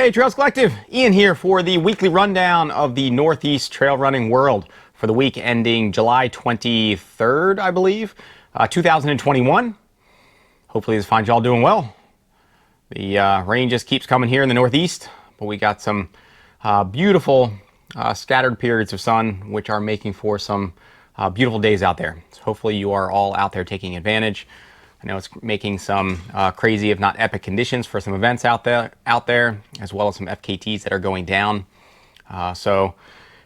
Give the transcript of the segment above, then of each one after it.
Hey Trails Collective, Ian here for the weekly rundown of the Northeast trail running world for the week ending July 23rd, I believe, 2021. Hopefully this finds y'all doing well. The rain just keeps coming here in the Northeast, but we got some beautiful scattered periods of sun, which are making for some beautiful days out there. So hopefully you are all out there taking advantage. I know it's making some crazy, if not epic, conditions for some events out there, as well as some FKTs that are going down. And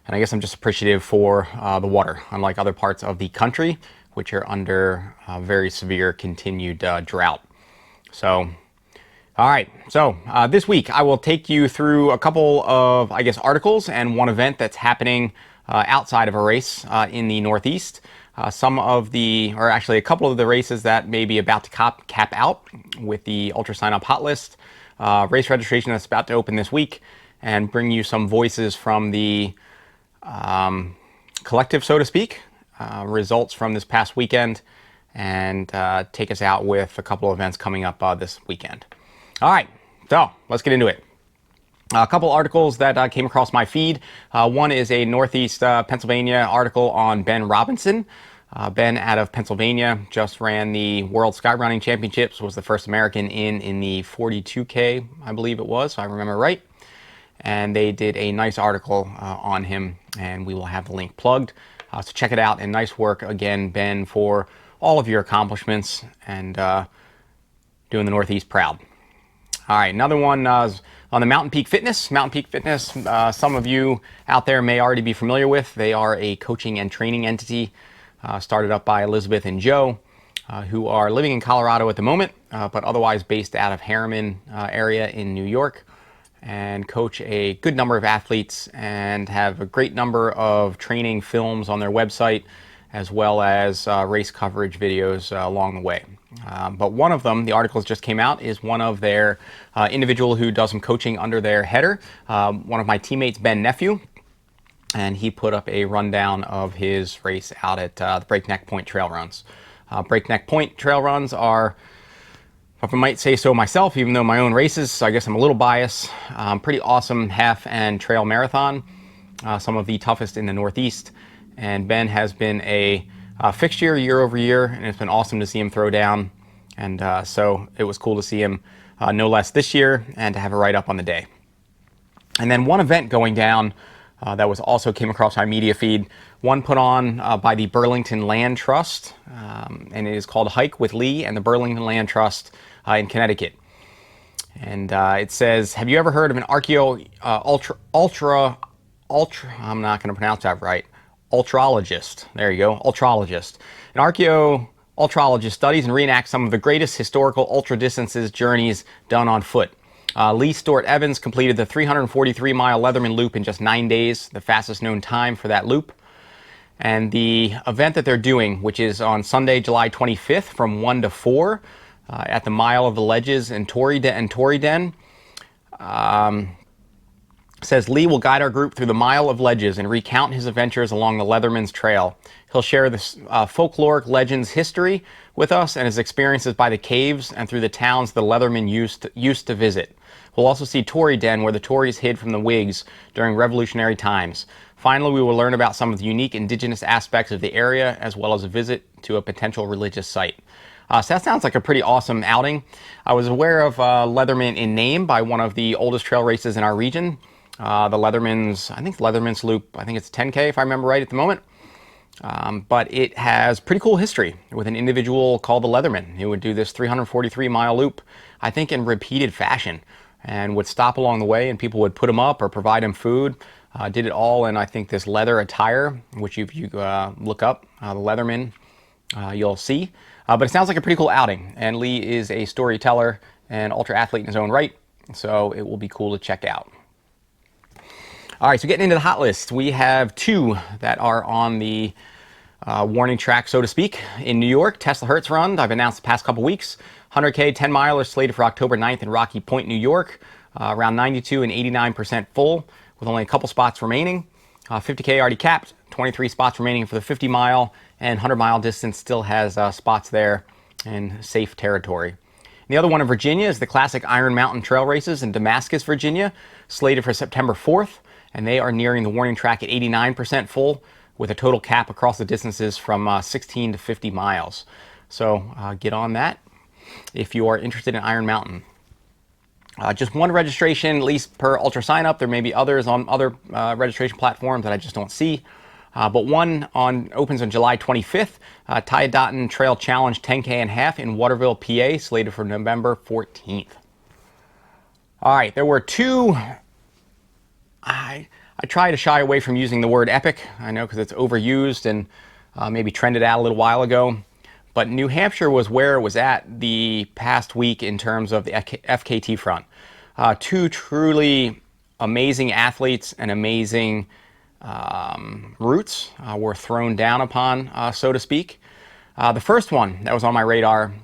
I guess I'm just appreciative for the water, unlike other parts of the country, which are under very severe continued drought. So, all right. So this week I will take you through a couple of, I guess, articles and one event that's happening outside of a race in the Northeast. Some of the, or actually a couple of the races that may be about to cap out with the UltraSignUp Hotlist. Race registration that's about to open this week, and bring you some voices from the collective, so to speak, results from this past weekend, and take us out with a couple of events coming up this weekend. All right, so let's get into it. A couple articles that came across my feed. One is a Northeast Pennsylvania article on Ben Robinson. Ben out of Pennsylvania just ran the World Skyrunning Championships, was the first American in the 42K, I believe it was, if I remember right. And they did a nice article on him, and we will have the link plugged. So check it out, and nice work again, Ben, for all of your accomplishments and doing the Northeast proud. All right, another one is on the Mountain Peak Fitness. Mountain Peak Fitness, some of you out there may already be familiar with. They are a coaching and training entity started up by Elizabeth and Joe, who are living in Colorado at the moment, but otherwise based out of Harriman area in New York, and coach a good number of athletes and have a great number of training films on their website, as well as race coverage videos along the way. But one of them, the articles just came out, is one of their individual who does some coaching under their header, one of my teammates, Ben Nephew, and he put up a rundown of his race out at the Breakneck Point Trail Runs. Breakneck Point Trail Runs are, if I might say so myself, even though my own races, so I guess I'm a little biased, pretty awesome half and trail marathon, some of the toughest in the Northeast. And Ben has been a fixture year over year, and it's been awesome to see him throw down. And so it was cool to see him no less this year, and to have a write-up on the day. And then one event going down that was also came across my media feed, one put on by the Burlington Land Trust, and it is called Hike with Lee and the Burlington Land Trust in Connecticut. And it says, have you ever heard of an I'm not going to pronounce that right, ultralogist. There you go, ultralogist. An archaeo-ultralogist studies and reenacts some of the greatest historical ultra-distances journeys done on foot. Lee Stewart Evans completed the 343-mile Leatherman Loop in just 9 days, the fastest known time for that loop. And the event that they're doing, which is on Sunday, July 25th from 1 to 4 at the Mile of the Ledges in Torreyden, says Lee will guide our group through the Mile of Ledges and recount his adventures along the Leatherman's Trail. He'll share this folkloric legend's history with us and his experiences by the caves and through the towns the Leathermen used to visit. We'll also see Torreyden, where the Tories hid from the Whigs during Revolutionary times. Finally, we will learn about some of the unique indigenous aspects of the area, as well as a visit to a potential religious site. So that sounds like a pretty awesome outing. I was aware of Leatherman in name by one of the oldest trail races in our region. The Leatherman's Loop, I think it's 10K if I remember right at the moment. But it has pretty cool history with an individual called the Leatherman who would do this 343-mile loop, I think in repeated fashion, and would stop along the way and people would put him up or provide him food. Did it all in, I think, this leather attire, which if you look up the Leatherman, you'll see. But it sounds like a pretty cool outing, and Lee is a storyteller and ultra athlete in his own right, so it will be cool to check out. All right, so getting into the hot list, we have two that are on the warning track, so to speak. In New York, Tesla Hertz Run, I've announced the past couple weeks. 100K 10-miler slated for October 9th in Rocky Point, New York. Around 92 and 89% full, with only a couple spots remaining. 50K already capped, 23 spots remaining for the 50-mile, and 100-mile distance still has spots there in safe territory. The other one in Virginia is the classic Iron Mountain Trail Races in Damascus, Virginia, slated for September 4th, and they are nearing the warning track at 89% full, with a total cap across the distances from 16 to 50 miles. So get on that if you are interested in Iron Mountain. Just one registration, at least per UltraSignUp. There may be others on other registration platforms that I just don't see. But one opens on July 25th, Tyadotten Trail Challenge 10K and a half in Waterville, PA, slated for November 14th. All right, there were two. I try to shy away from using the word epic. I know because it's overused and maybe trended out a little while ago. But New Hampshire was where it was at the past week in terms of the FKT front. Two truly amazing athletes and amazing routes were thrown down upon, so to speak. The first one that was on my radar,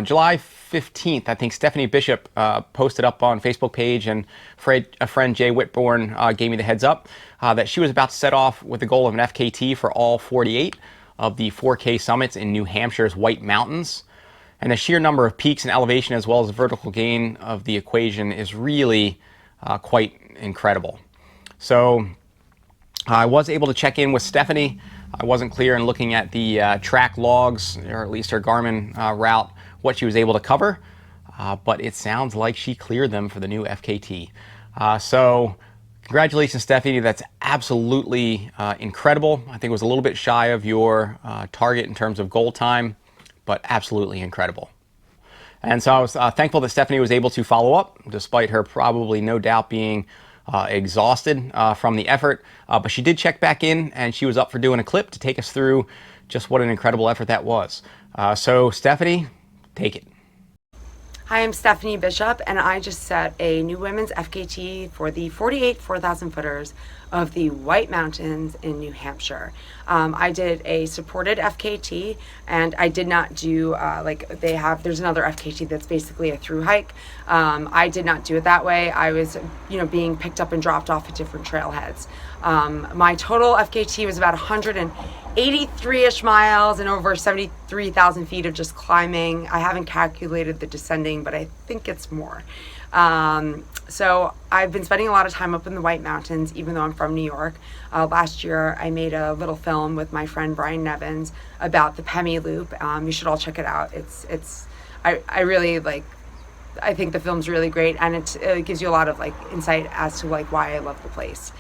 July 15th, I think Stefanie Bishop posted up on Facebook page, and a friend Jay Whitbourne gave me the heads up that she was about to set off with the goal of an FKT for all 48 of the 4K summits in New Hampshire's White Mountains. And the sheer number of peaks and elevation as well as the vertical gain of the equation is really quite incredible. So I was able to check in with Stefanie. I wasn't clear in looking at the track logs, or at least her Garmin route, what she was able to cover, but it sounds like she cleared them for the new FKT. So congratulations, Stefanie. That's absolutely incredible. I think it was a little bit shy of your target in terms of goal time, but absolutely incredible. And so I was thankful that Stefanie was able to follow up, despite her probably no doubt being exhausted from the effort. But she did check back in, and she was up for doing a clip to take us through just what an incredible effort that was. So Stefanie, take it. Hi, I'm Stefanie Bishop, and I just set a new women's FKT for the 48 4,000 footers of the White Mountains in New Hampshire. I did a supported FKT, and I did not do there's another FKT that's basically a through hike. I did not do it that way. I was, being picked up and dropped off at different trailheads. My total FKT was about 183-ish miles and over 73,000 feet of just climbing. I haven't calculated the descending, but I think it's more. So I've been spending a lot of time up in the White Mountains, even though I'm from New York. Last year, I made a little film with my friend Brian Nevins about the Pemi Loop. You should all check it out. I really I think the film's really great, and it gives you a lot of insight as to why I love the place.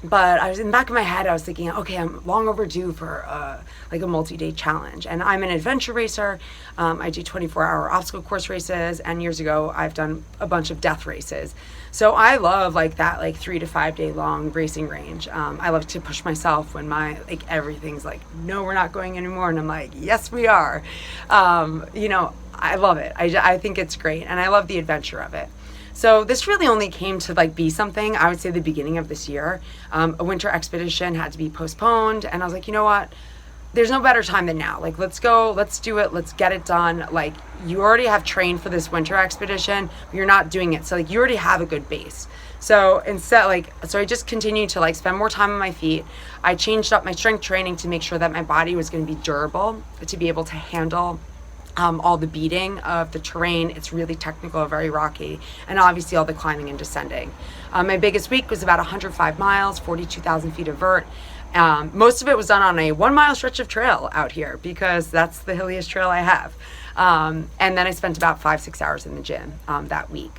But I was in the back of my head, I was thinking, okay, I'm long overdue for a multi-day challenge. And I'm an adventure racer. I do 24-hour obstacle course races. And years ago, I've done a bunch of death races. So I love that 3 to 5 day long racing range. I love to push myself when everything's no, we're not going anymore. And I'm like, yes, we are. I love it. I think it's great. And I love the adventure of it. So this really only came to be something, I would say, the beginning of this year. A winter expedition had to be postponed, and I was like, you know what? There's no better time than now. Let's go, let's do it, let's get it done. You already have trained for this winter expedition, but you're not doing it. So you already have a good base. So instead, so I just continued to spend more time on my feet. I changed up my strength training to make sure that my body was going to be durable, to be able to handle all the beating of the terrain. It's really technical, very rocky, and obviously all the climbing and descending. My biggest week was about 105 miles, 42,000 feet of vert. Most of it was done on a 1 mile stretch of trail out here because that's the hilliest trail I have. And then I spent about 5-6 hours in the gym that week.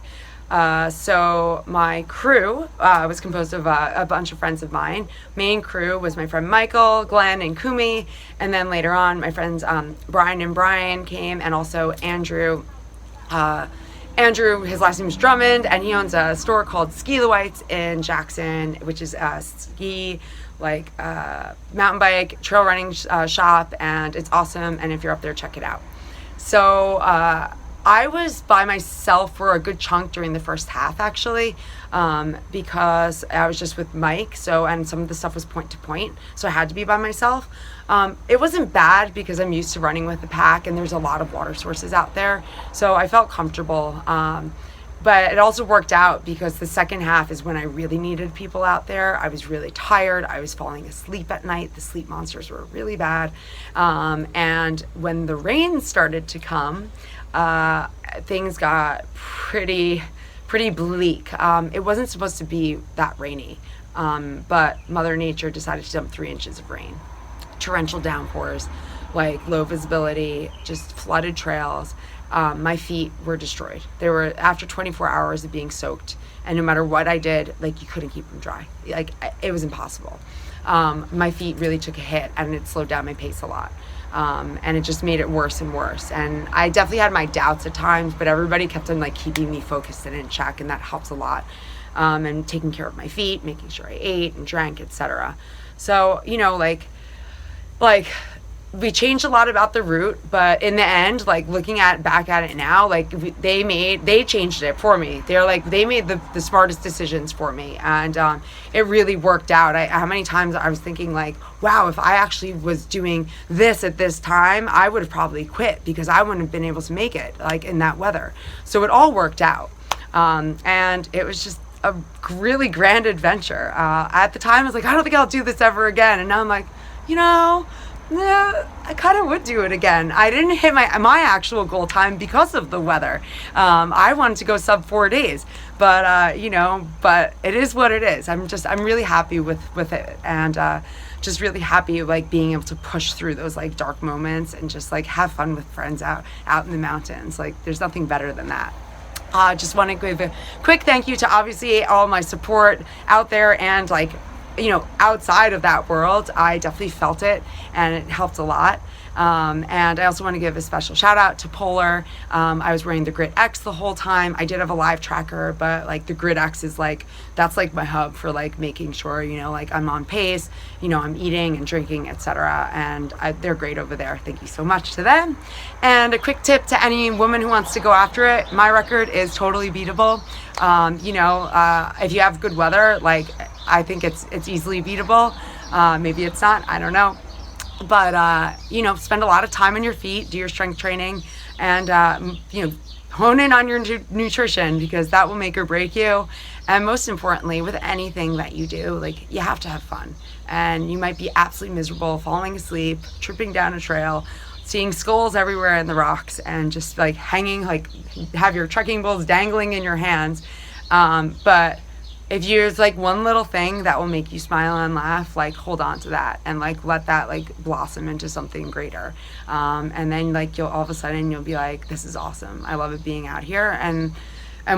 So my crew was composed of a bunch of friends of mine. Main crew was my friend Michael, Glenn, and Kumi. And then later on, my friends Brian and Brian came, and also Andrew. Andrew, his last name is Drummond, and he owns a store called Ski Whites in Jackson, which is a ski, mountain bike, trail running shop, and it's awesome. And if you're up there, check it out. So I was by myself for a good chunk during the first half, actually, because I was just with Mike. And some of the stuff was point to point, so I had to be by myself. It wasn't bad because I'm used to running with the pack, and there's a lot of water sources out there, so I felt comfortable. But it also worked out because the second half is when I really needed people out there. I was really tired. I was falling asleep at night. The sleep monsters were really bad. And when the rain started to come, things got pretty bleak. It wasn't supposed to be that rainy, but Mother Nature decided to dump 3 inches of rain. Torrential downpours, like low visibility, just flooded trails. My feet were destroyed. They were, after 24 hours of being soaked, and no matter what I did, like, you couldn't keep them dry. Like, it was impossible. My feet really took a hit, and it slowed down my pace a lot. And it just made it worse and worse. And I definitely had my doubts at times, but everybody kept on like keeping me focused and in check, and that helps a lot. And taking care of my feet, making sure I ate and drank, etc. So, you know, like we changed a lot about the route, but in the end, like looking back at it now, like they changed it for me. They made the smartest decisions for me, and it really worked out. How many times I was thinking like, wow, if I actually was doing this at this time, I would have probably quit because I wouldn't have been able to make it like in that weather. So it all worked out, and it was just a really grand adventure. At the time, I was like, I don't think I'll do this ever again, and now I'm like, you know. Yeah, I kind of would do it again. I didn't hit my actual goal time because of the weather. I wanted to go sub 4 days, but you know, but it is what it is. I'm really happy with it, and just really happy like being able to push through those like dark moments and just like have fun with friends out in the mountains. Like, there's nothing better than that. Just want to give a quick thank you to obviously all my support out there, and like, you know, outside of that world, I definitely felt it, and it helped a lot. And I also want to give a special shout out to Polar. I was wearing the Grit X the whole time. I did have a live tracker, but like the Grit X is like, that's like my hub for like making sure, you know, like I'm on pace, you know, I'm eating and drinking, etc. And they're great over there. Thank you so much to them. And a quick tip to any woman who wants to go after it, my record is totally beatable. You know, if you have good weather, like, I think it's easily beatable. Maybe it's not, I don't know. But, you know, spend a lot of time on your feet, do your strength training, and, you know, hone in on your nutrition, because that will make or break you. And most importantly, with anything that you do, like, you have to have fun. And you might be absolutely miserable, falling asleep, tripping down a trail, seeing skulls everywhere in the rocks, and just like hanging, like have your trekking poles dangling in your hands. But if there's like one little thing that will make you smile and laugh, like hold on to that and like let that like blossom into something greater. And then like all of a sudden you'll be like, this is awesome. I love it being out here. And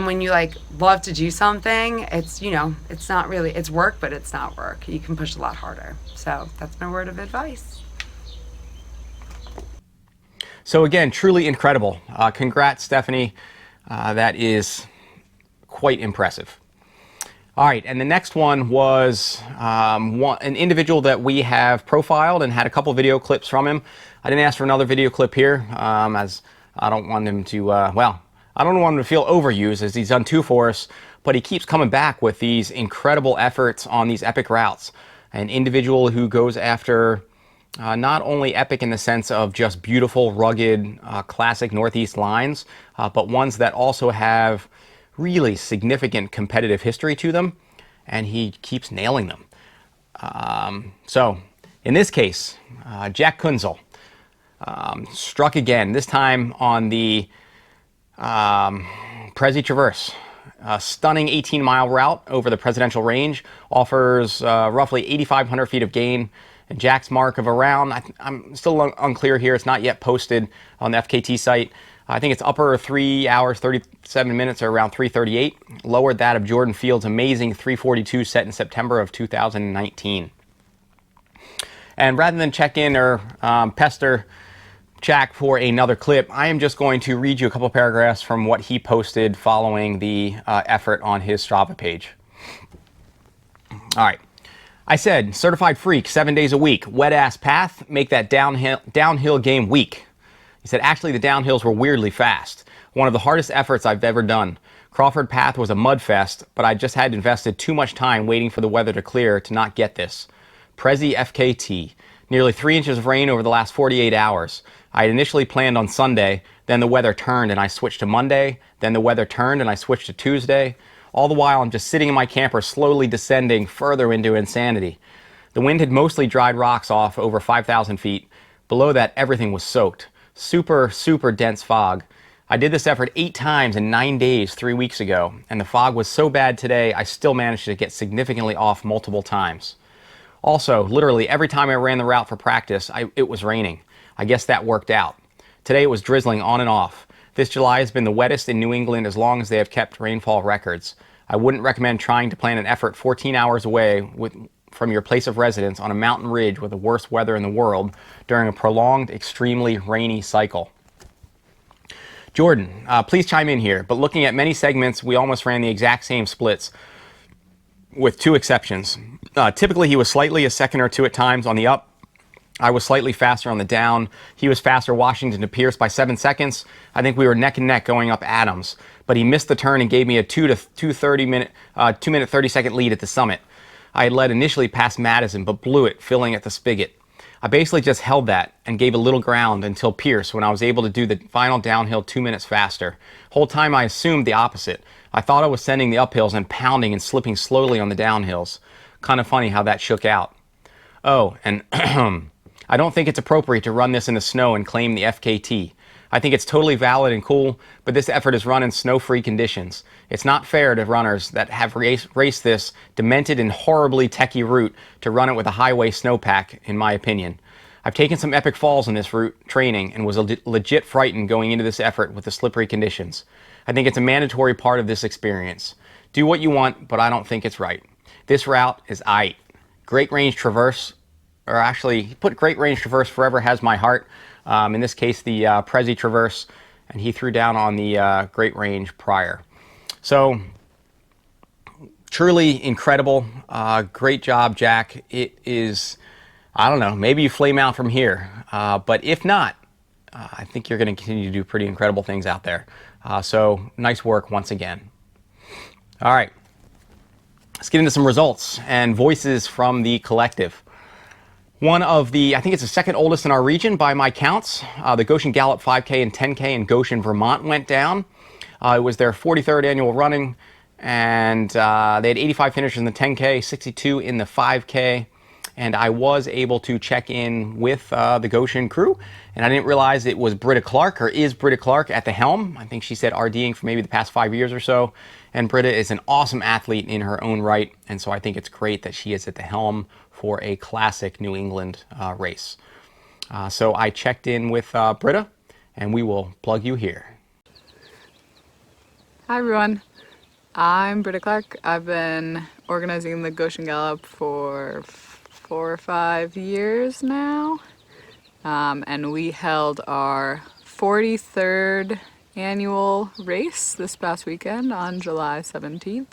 when you like love to do something, it's, you know, it's not really, it's work, but it's not work. You can push a lot harder. So that's my word of advice. So again, truly incredible. Congrats, Stefanie. That is quite impressive. All right, and the next one was an individual that we have profiled and had a couple video clips from him. I didn't ask for another video clip here, as I don't want him to, well, I don't want him to feel overused, as he's done 2 for us, but he keeps coming back with these incredible efforts on these epic routes. An individual who goes after not only epic in the sense of just beautiful, rugged, classic Northeast lines, but ones that also have really significant competitive history to them, and he keeps nailing them. So in this case, Jack Kuenzle struck again, this time on the Presi Traverse. A stunning 18-mile route over the presidential range, offers roughly 8,500 feet of gain, and Jack's mark of around, I'm still unclear here, it's not yet posted on the FKT site. I think it's upper 3 hours, 37 minutes, or around 3:38. Lowered that of Jordan Field's amazing 3:42 set in September of 2019. And rather than check in or pester Jack for another clip, I am just going to read you a couple paragraphs from what he posted following the effort on his Strava page. All right. I said, certified freak, 7 days a week, wet ass path, make that downhill game weak. He said, actually, the downhills were weirdly fast. One of the hardest efforts I've ever done. Crawford Path was a mud fest, but I just had invested too much time waiting for the weather to clear to not get this. Presi FKT. Nearly 3 inches of rain over the last 48 hours. I had initially planned on Sunday, then the weather turned and I switched to Monday, then the weather turned and I switched to Tuesday. All the while, I'm just sitting in my camper, slowly descending further into insanity. The wind had mostly dried rocks off over 5,000 feet. Below that, everything was soaked. Super, super dense fog. I did this effort 8 times in 9 days 3 weeks ago, and the fog was so bad today I still managed to get significantly off multiple times. Also, literally every time I ran the route for practice, it was raining. I guess that worked out. Today it was drizzling on and off. This July has been the wettest in New England as long as they have kept rainfall records. I wouldn't recommend trying to plan an effort 14 hours away from your place of residence on a mountain ridge with the worst weather in the world during a prolonged, extremely rainy cycle. Jordan, please chime in here, but looking at many segments, we almost ran the exact same splits with 2 exceptions. Typically, he was slightly a second or 2 at times on the up. I was slightly faster on the down. He was faster Washington to Pierce by 7 seconds. I think we were neck and neck going up Adams, but he missed the turn and gave me a 2 minute 30 second lead at the summit. I had led initially past Madison, but blew it, filling at the spigot. I basically just held that and gave a little ground until Pierce when I was able to do the final downhill 2 minutes faster. Whole time I assumed the opposite. I thought I was sending the uphills and pounding and slipping slowly on the downhills. Kind of funny how that shook out. Oh, and I don't think it's appropriate to run this in the snow and claim the FKT. I think it's totally valid and cool, but this effort is run in snow-free conditions. It's not fair to runners that have raced this demented and horribly techie route to run it with a highway snowpack, in my opinion. I've taken some epic falls in this route training and was legit frightened going into this effort with the slippery conditions. I think it's a mandatory part of this experience. Do what you want, but I don't think it's right. This route is aight. Great range traverse, or actually, he put Great Range Traverse Forever Has My Heart. In this case, the Presi Traverse, and he threw down on the Great Range prior. So, truly incredible. Great job, Jack. It is, I don't know, maybe you flame out from here. But if not, I think you're going to continue to do pretty incredible things out there. So, nice work once again. All right. Let's get into some results and voices from the collective. One of the, I think it's the second oldest in our region by my counts. The Goshen Gallup 5K and 10K in Goshen, Vermont went down. It was their 43rd annual running, and they had 85 finishers in the 10K, 62 in the 5K, and I was able to check in with the Goshen crew, and I didn't realize it was Britta Clark, or is Britta Clark at the helm. I think she said RDing for maybe the past 5 years or so, and Britta is an awesome athlete in her own right, and so I think it's great that she is at the helm for a classic New England race. So I checked in with Britta, and we will plug you here. Hi everyone, I'm Britta Clark. I've been organizing the Goshen Gallup for 4 or 5 years now, and we held our 43rd annual race this past weekend on July 17th.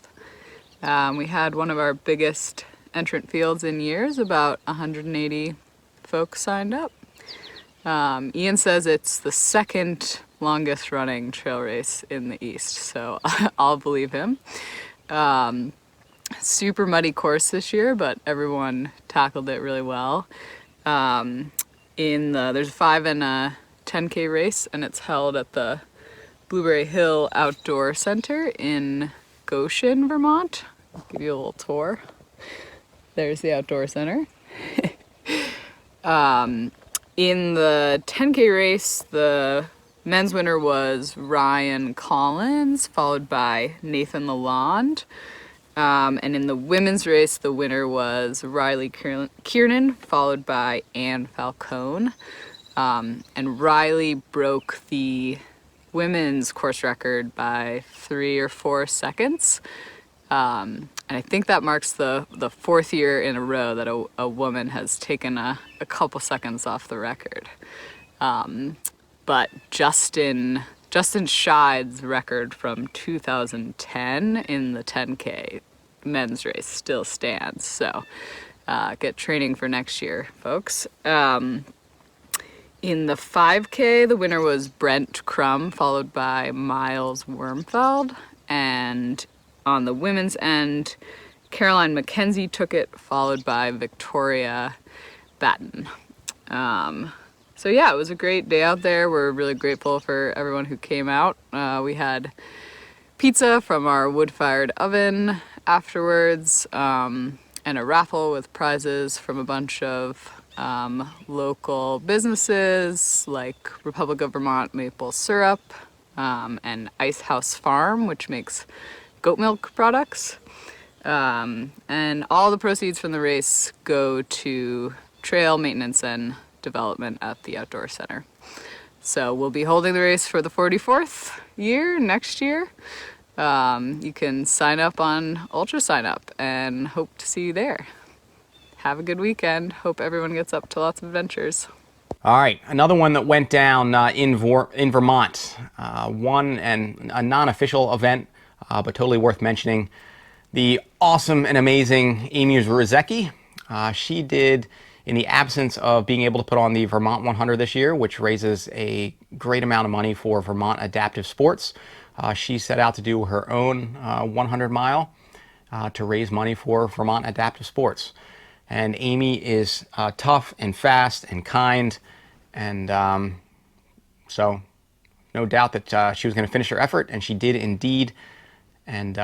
We had one of our biggest entrant fields in years, about 180 folks signed up. Ian says it's the second longest running trail race in the East, so I'll believe him. Super muddy course this year, but everyone tackled it really well. There's a 5 and a 10K race, and it's held at the Blueberry Hill Outdoor Center in Goshen, Vermont. I'll give you a little tour. There's the outdoor center. In the 10K race, the men's winner was Ryan Collins, followed by Nathan Lalonde. And in the women's race, the winner was Riley Kiernan, followed by Anne Falcone. And Riley broke the women's course record by 3 or 4 seconds. And I think that marks the 4th year in a row that a woman has taken a couple seconds off the record. But Justin Scheid's record from 2010 in the 10K men's race still stands. So get training for next year, folks. In the 5K, the winner was Brent Crum, followed by Miles Wormfeld. And on the women's end, Caroline McKenzie took it, followed by Victoria Batten. So yeah, it was a great day out there. We're really grateful for everyone who came out. We had pizza from our wood-fired oven afterwards, and a raffle with prizes from a bunch of local businesses like Republic of Vermont Maple Syrup, and Ice House Farm, which makes goat milk products. And all the proceeds from the race go to trail maintenance and development at the Outdoor Center. So we'll be holding the race for the 44th year next year. You can sign up on UltraSignUp and hope to see you there. Have a good weekend. Hope everyone gets up to lots of adventures. All right, another one that went down in Vermont. One and a non-official event, but totally worth mentioning. The awesome and amazing Amy Rusiecki. She did, in the absence of being able to put on the Vermont 100 this year, which raises a great amount of money for Vermont Adaptive Sports, she set out to do her own 100 mile to raise money for Vermont Adaptive Sports. And Amy is tough and fast and kind, and so no doubt that she was going to finish her effort, and she did indeed. And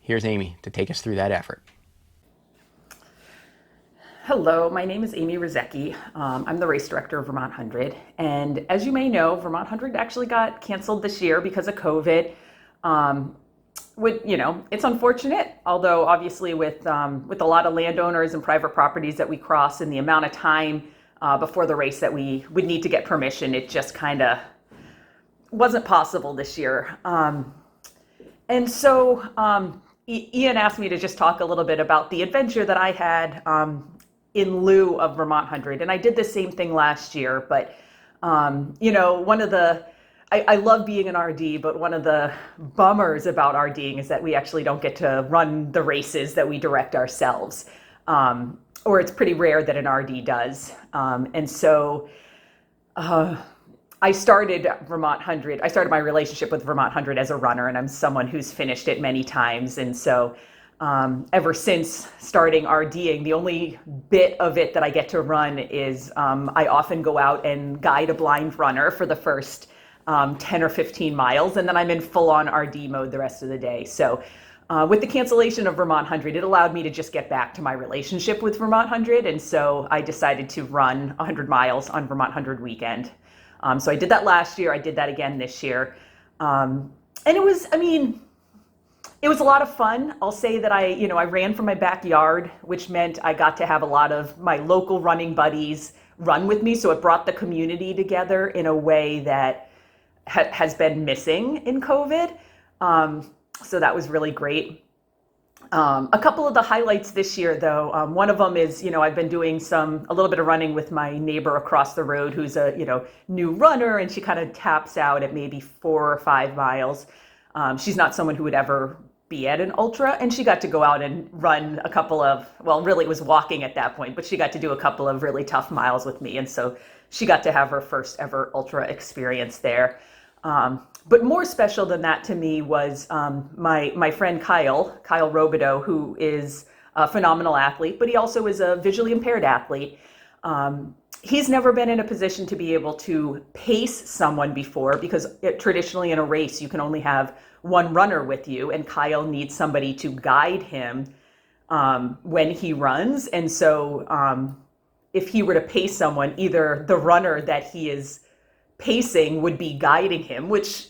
here's Amy to take us through that effort. Hello, my name is Amy Rusiecki. I'm the race director of Vermont 100. And as you may know, Vermont 100 actually got canceled this year because of COVID. It's unfortunate, although obviously with a lot of landowners and private properties that we cross and the amount of time before the race that we would need to get permission, it just kind of wasn't possible this year. And so Ian asked me to just talk a little bit about the adventure that I had in lieu of Vermont 100. And I did the same thing last year, but I love being an RD, but one of the bummers about RDing is that we actually don't get to run the races that we direct ourselves. Or it's pretty rare that an RD does. And so I started Vermont 100. I started my relationship with Vermont 100 as a runner, and I'm someone who's finished it many times. And so ever since starting RDing, the only bit of it that I get to run is I often go out and guide a blind runner for the first 10 or 15 miles, and then I'm in full-on RD mode the rest of the day. So with the cancellation of Vermont 100, it allowed me to just get back to my relationship with Vermont 100, and so I decided to run 100 miles on Vermont 100 weekend. So I did that last year. I did that again this year. And it was a lot of fun. I'll say that I ran from my backyard, which meant I got to have a lot of my local running buddies run with me. So it brought the community together in a way that has been missing in COVID. So that was really great. A couple of the highlights this year, though, one of them is, I've been doing a little bit of running with my neighbor across the road who's a, new runner, and she kind of taps out at maybe 4 or 5 miles. She's not someone who would ever be at an ultra, and she got to go out and run a couple of, well, really it was walking at that point, but she got to do a couple of really tough miles with me. And so she got to have her first ever ultra experience there. But more special than that to me was my friend Kyle Robideau, who is a phenomenal athlete, but he also is a visually impaired athlete. He's never been in a position to be able to pace someone before, because traditionally in a race you can only have one runner with you, and Kyle needs somebody to guide him when he runs. And so if he were to pace someone, either the runner that he is pacing would be guiding him, which,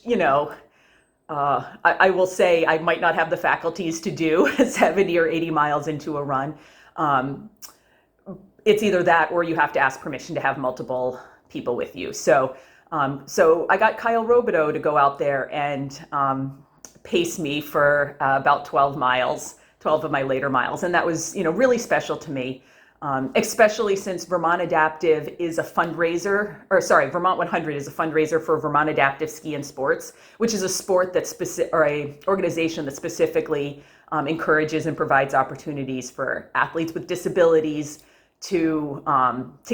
I will say I might not have the faculties to do 70 or 80 miles into a run. It's either that or you have to ask permission to have multiple people with you. So I got Kyle Robideau to go out there and pace me for about 12 of my later miles. And that was, really special to me. Especially since Vermont Adaptive is a fundraiser, Vermont 100 is a fundraiser for Vermont Adaptive Ski and Sports, which is a sport a organization that specifically encourages and provides opportunities for athletes with disabilities to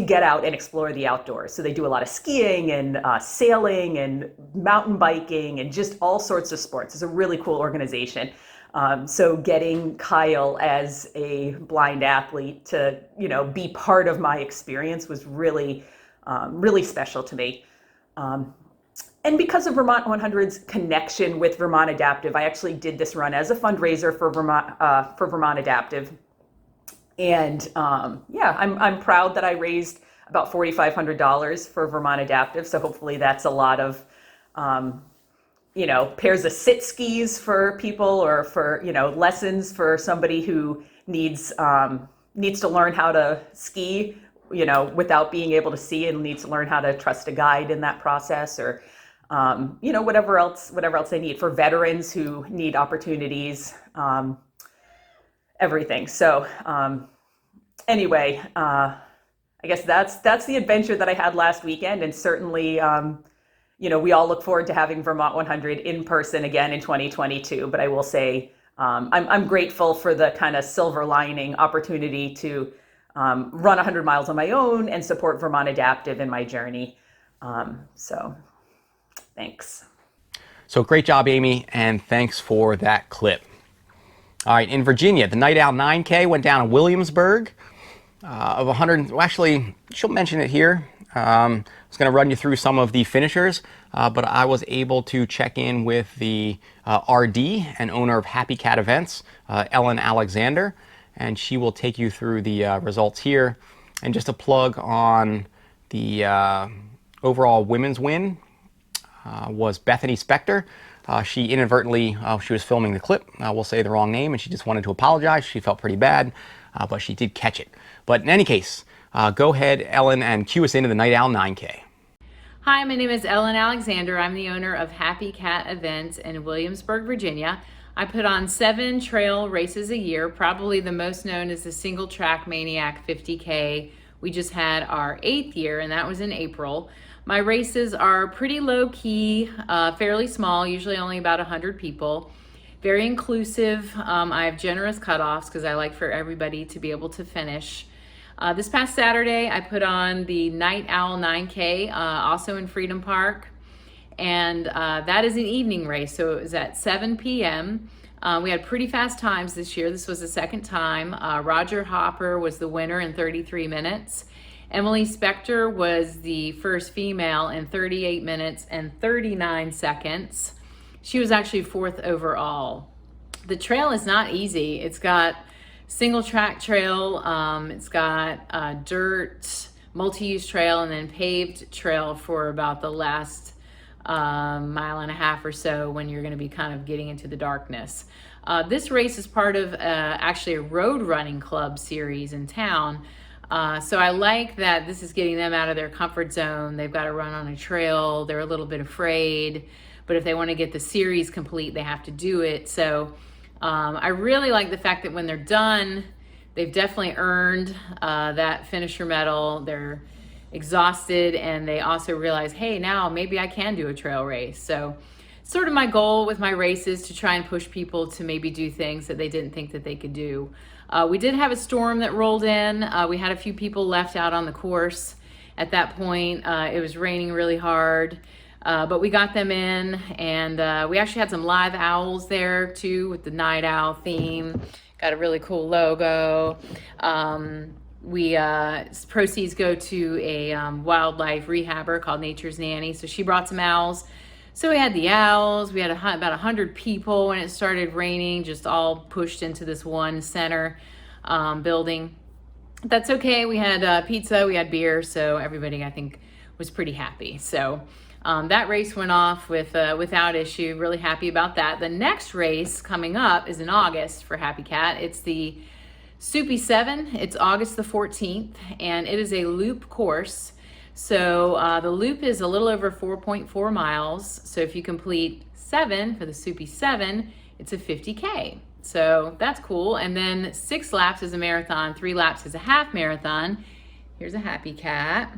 get out and explore the outdoors. So they do a lot of skiing and sailing and mountain biking and just all sorts of sports. It's a really cool organization. So getting Kyle as a blind athlete to, be part of my experience was really, really special to me. And because of Vermont 100's connection with Vermont Adaptive, I actually did this run as a fundraiser for Vermont Adaptive. And I'm proud that I raised about $4,500 for Vermont Adaptive. So hopefully that's a lot of pairs of sit skis for people, or for, lessons for somebody who needs to learn how to ski, without being able to see, and needs to learn how to trust a guide in that process, or, whatever else they need, for veterans who need opportunities, everything. So, anyway, I guess that's the adventure that I had last weekend, and certainly, we all look forward to having Vermont 100 in person again in 2022. But I will say, I'm grateful for the kind of silver lining opportunity to run 100 miles on my own and support Vermont Adaptive in my journey. So thanks. So great job, Amy, and thanks for that clip. All right, in Virginia, the Night Owl 9K went down in Williamsburg. Of 100, well, actually, she'll mention it here. I was going to run you through some of the finishers, but I was able to check in with the RD and owner of Happy Cat Events, Ellen Alexander, and she will take you through the results here. And just a plug on the overall women's win was Bethany Spector. She inadvertently, she was filming the clip, we'll say the wrong name, and she just wanted to apologize. She felt pretty bad, but she did catch it. But in any case, go ahead, Ellen, and cue us into the Night Owl 9K. Hi, my name is Ellen Alexander. I'm the owner of Happy Cat Events in Williamsburg, Virginia. I put on 7 trail races a year. Probably the most known is the Single Track Maniac 50K. We just had our 8th year, and that was in April. My races are pretty low key, fairly small, usually only about 100 people. Very inclusive. I have generous cutoffs because I like for everybody to be able to finish. This past Saturday, I put on the Night Owl 9K, also in Freedom Park, and that is an evening race, so it was at 7 p.m. We had pretty fast times this year. This was the second time. Roger Hopper was the winner in 33 minutes. Emily Spector was the first female in 38 minutes and 39 seconds. She was actually 4th overall. The trail is not easy. It's got single track trail, it's got dirt, multi-use trail, and then paved trail for about the last mile and a half or so when you're going to be kind of getting into the darkness. This race is part of actually a road running club series in town. So I like that this is getting them out of their comfort zone. They've got to run on a trail. They're a little bit afraid, but if they want to get the series complete, they have to do it. So I really like the fact that when they're done, they've definitely earned that finisher medal. They're exhausted, and they also realize, hey, now maybe I can do a trail race. So sort of my goal with my races to try and push people to maybe do things that they didn't think that they could do. We did have a storm that rolled in. We had a few people left out on the course at that point. It was raining really hard. But we got them in, and we actually had some live owls there too with the night owl theme. Got a really cool logo. Proceeds go to a wildlife rehabber called Nature's Nanny. So she brought some owls. So we had the owls. We had about 100 people when it started raining, just all pushed into this one center building. That's okay. We had pizza, we had beer, so everybody I think was pretty happy. So that race went off without issue. Really happy about that. The next race coming up is in August for Happy Cat. It's the Soupy 7. It's August the 14th, and it is a loop course. So the loop is a little over 4.4 miles. So if you complete 7 for the Soupy 7, it's a 50K. So that's cool. And then 6 laps is a marathon, 3 laps is a half marathon. Here's a Happy Cat.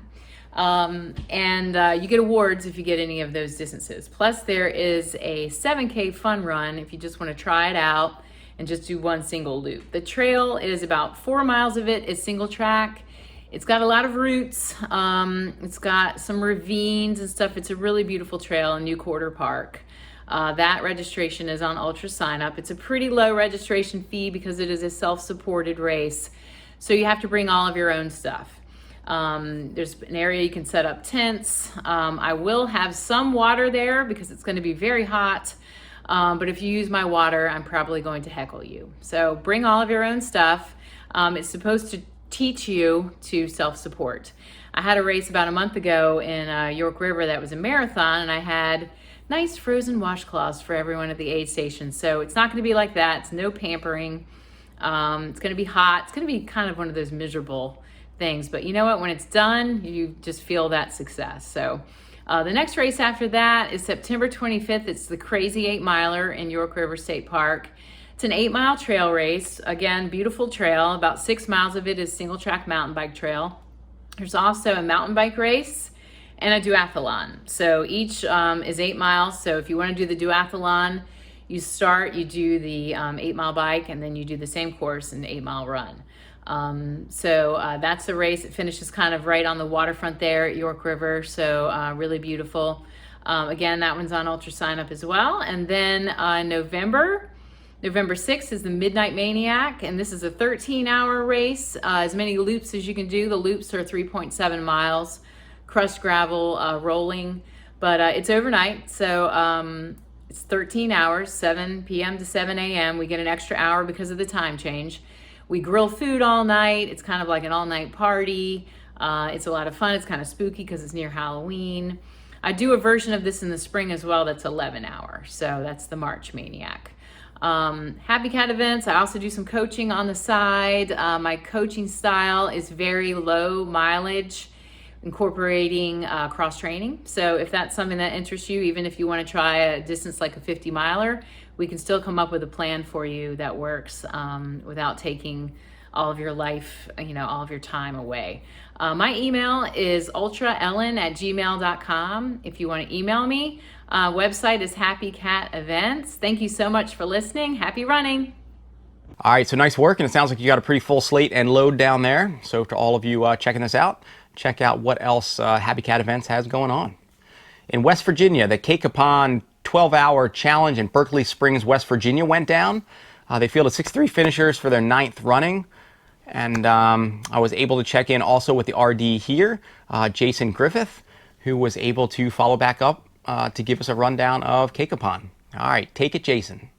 You get awards if you get any of those distances. Plus there is a 7K fun run if you just want to try it out and just do one single loop. The trail is about 4 miles of it is single track. It's got a lot of routes. It's got some ravines and stuff. It's a really beautiful trail in New Quarter Park. That registration is on UltraSignUp. It's a pretty low registration fee because it is a self-supported race. So you have to bring all of your own stuff. There's an area you can set up tents. I will have some water there because it's going to be very hot. But if you use my water, I'm probably going to heckle you. So bring all of your own stuff. It's supposed to teach you to self-support. I had a race about a month ago in York River that was a marathon, and I had nice frozen washcloths for everyone at the aid station. So it's not going to be like that. It's no pampering. It's going to be hot. It's going to be kind of one of those miserable things. But you know what? When it's done, you just feel that success. So the next race after that is September 25th. It's the Crazy 8 Miler in York River State Park. It's an 8-mile trail race. Again, beautiful trail. About 6 miles of it is single track mountain bike trail. There's also a mountain bike race and a duathlon. So each is 8 miles. So if you want to do the duathlon, you do the 8-mile bike, and then you do the same course, an 8-mile run. So that's the race. It finishes kind of right on the waterfront there at York River. So really beautiful. Again, that one's on UltraSignUp as well. And then November 6th is the Midnight Maniac, and this is a 13-hour race, as many loops as you can do. The loops are 3.7 miles, crushed gravel, rolling, but it's overnight, so it's 13 hours, 7 p.m. to 7 a.m. We get an extra hour because of the time change. We grill food all night. It's kind of like an all-night party. It's a lot of fun. It's kind of spooky because it's near Halloween. I do a version of this in the spring as well that's 11 hours, so that's the March Maniac. Happy Cat events. I also do some coaching on the side. My coaching style is very low mileage, incorporating cross training. So if that's something that interests you, even if you want to try a distance like a 50 miler, we can still come up with a plan for you that works without taking all of your life, all of your time away. My email is ultraellen@gmail.com if you want to email me. Website is Happy Cat Events. Thank you so much for listening. Happy running. All right, so nice work, and it sounds like you got a pretty full slate and load down there. So to all of you checking this out, check out what else Happy Cat Events has going on. In West Virginia, the Cacapon 12-hour challenge in Berkeley Springs, West Virginia went down. They fielded 63 finishers for their 9th running. And I was able to check in also with the RD here, Jason Griffith, who was able to follow back up to give us a rundown of Cacapon. All right, take it, Jason.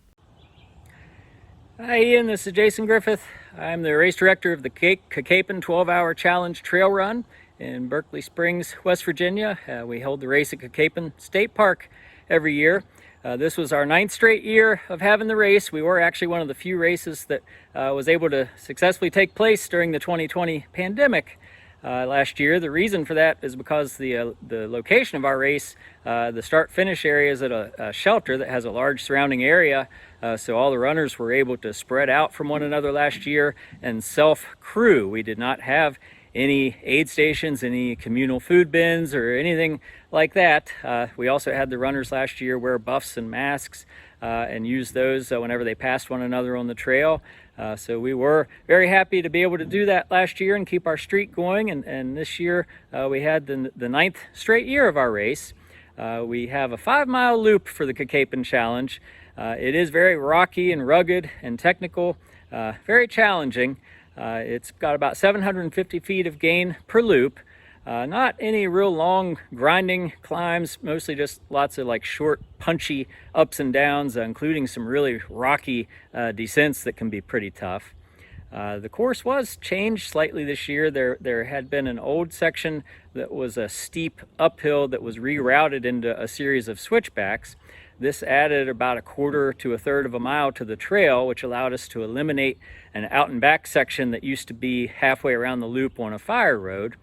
Hi, Ian. This is Jason Griffith. I'm the race director of the Cacapon 12-hour challenge trail run in Berkeley Springs, West Virginia. We hold the race at Cacapon State Park every year. This was our 9th straight year of having the race. We were actually one of the few races that was able to successfully take place during the 2020 pandemic last year. The reason for that is because the location of our race, the start-finish area is at a shelter that has a large surrounding area, so all the runners were able to spread out from one another last year and self-crew. We did not have any aid stations, any communal food bins or anything like that. We also had the runners last year wear buffs and masks and use those whenever they passed one another on the trail. So we were very happy to be able to do that last year and keep our streak going. And this year we had the 9th straight year of our race. We have a 5-mile loop for the Cacapon Challenge. It is very rocky and rugged and technical, very challenging. It's got about 750 feet of gain per loop. Not any real long grinding climbs, mostly just lots of like short punchy ups and downs, including some really rocky descents that can be pretty tough. The course was changed slightly this year. There had been an old section that was a steep uphill that was rerouted into a series of switchbacks. This added about 1/4 to 1/3 of a mile to the trail, which allowed us to eliminate an out and back section that used to be halfway around the loop on a fire road.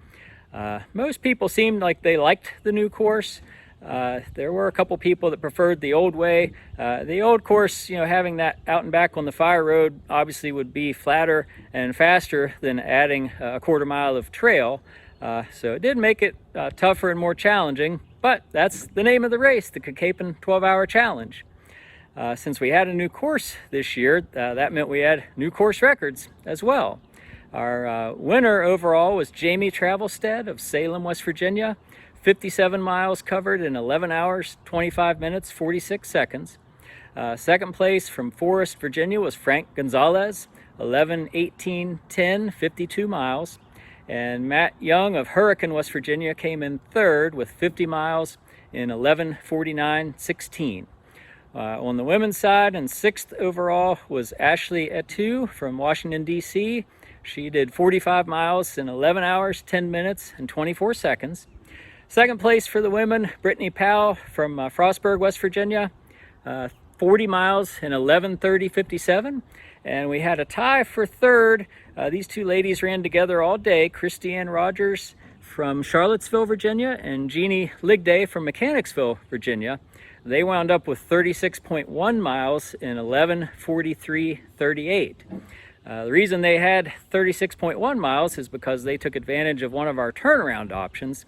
Most people seemed like they liked the new course. There were a couple people that preferred the old way. The old course, having that out and back on the fire road obviously would be flatter and faster than adding 1/4 mile of trail. So it did make it tougher and more challenging, but that's the name of the race, the Cacapon 12-hour challenge. Since we had a new course this year, that meant we had new course records as well. Our winner overall was Jamie Travelstead of Salem, West Virginia. 57 miles covered in 11 hours, 25 minutes, 46 seconds. Second place from Forest, Virginia was Frank Gonzalez, 11:18:10, 52 miles. And Matt Young of Hurricane, West Virginia came in third with 50 miles in 11:49:16. On the women's side, and 6th overall was Ashley Etu from Washington, D.C. She did 45 miles in 11 hours, 10 minutes, and 24 seconds. Second place for the women, Brittany Powell from Frostburg, West Virginia, 40 miles in 11:30:57. And we had a tie for third. These two ladies ran together all day. Christiane Rogers from Charlottesville, Virginia, and Jeannie Ligday from Mechanicsville, Virginia. They wound up with 36.1 miles in 11:43:38. The reason they had 36.1 miles is because they took advantage of one of our turnaround options.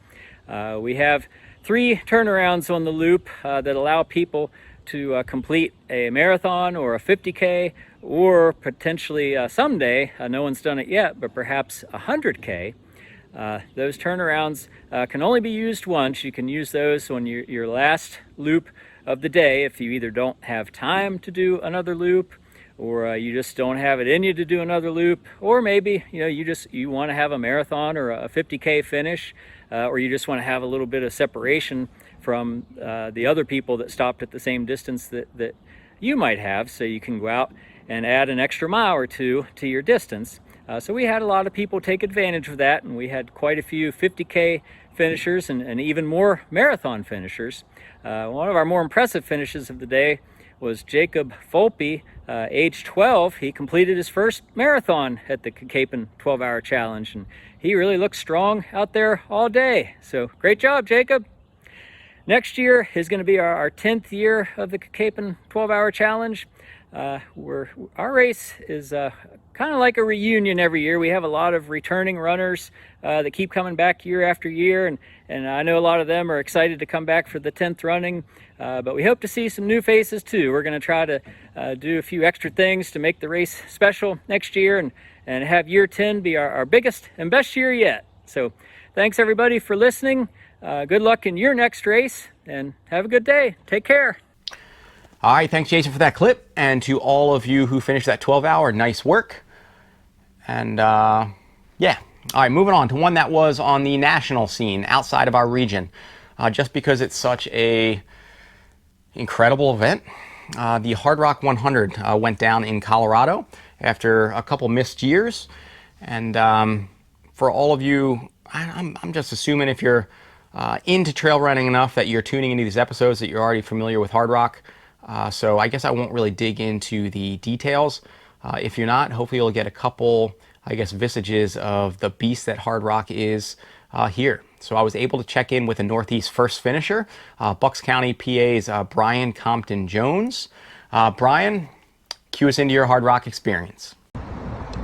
We have 3 turnarounds on the loop that allow people to complete a marathon or a 50K, or potentially someday, no one's done it yet, but perhaps a 100K. Those turnarounds can only be used once. You can use those on your last loop of the day if you either don't have time to do another loop, or you just don't have it in you to do another loop, or maybe you want to have a marathon or a 50K finish, or you just want to have a little bit of separation from the other people that stopped at the same distance that you might have, so you can go out and add an extra mile or two to your distance. So we had a lot of people take advantage of that, and we had quite a few 50K finishers and even more marathon finishers. One of our more impressive finishes of the day was Jacob Volpe, age 12. He completed his first marathon at the Cacapon 12-hour challenge, and he really looked strong out there all day. So great job, Jacob. Next year is going to be our 10th year of the Cacapon 12-hour challenge. Our race is kind of like a reunion every year. We have a lot of returning runners that keep coming back year after year, and I know a lot of them are excited to come back for the 10th running, but we hope to see some new faces too. We're going to try to do a few extra things to make the race special next year, and have year 10 be our biggest and best year yet. So thanks everybody for listening. Good luck in your next race, and have a good day. Take care. All right, thanks Jason for that clip, and to all of you who finished that 12-hour, nice work. And yeah, all right, moving on to one that was on the national scene outside of our region, just because it's such a incredible event. The Hardrock 100 went down in Colorado after a couple missed years, and for all of you, I'm just assuming if you're into trail running enough that you're tuning into these episodes that you're already familiar with Hardrock. So I guess I won't really dig into the details. If you're not, hopefully you'll get a couple, I guess, vestiges of the beast that Hardrock is here. So I was able to check in with the Northeast first finisher, Bucks County, PA's Brian Compton-Jones. Brian, cue us into your Hardrock experience.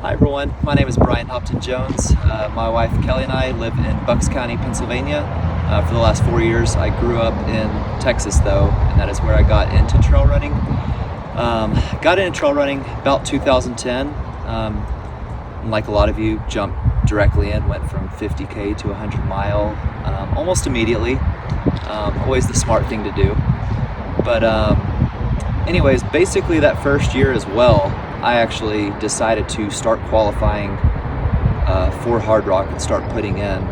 Hi everyone, my name is Brian Hopton-Jones. My wife Kelly and I live in Bucks County, Pennsylvania. For the last 4 years. I grew up in Texas though, and that is where I got into trail running. Got into trail running about 2010. Like a lot of you, jumped directly in, went from 50K to 100 mile almost immediately. Always the smart thing to do. But anyways, basically that first year as well, I actually decided to start qualifying for Hardrock and start putting in.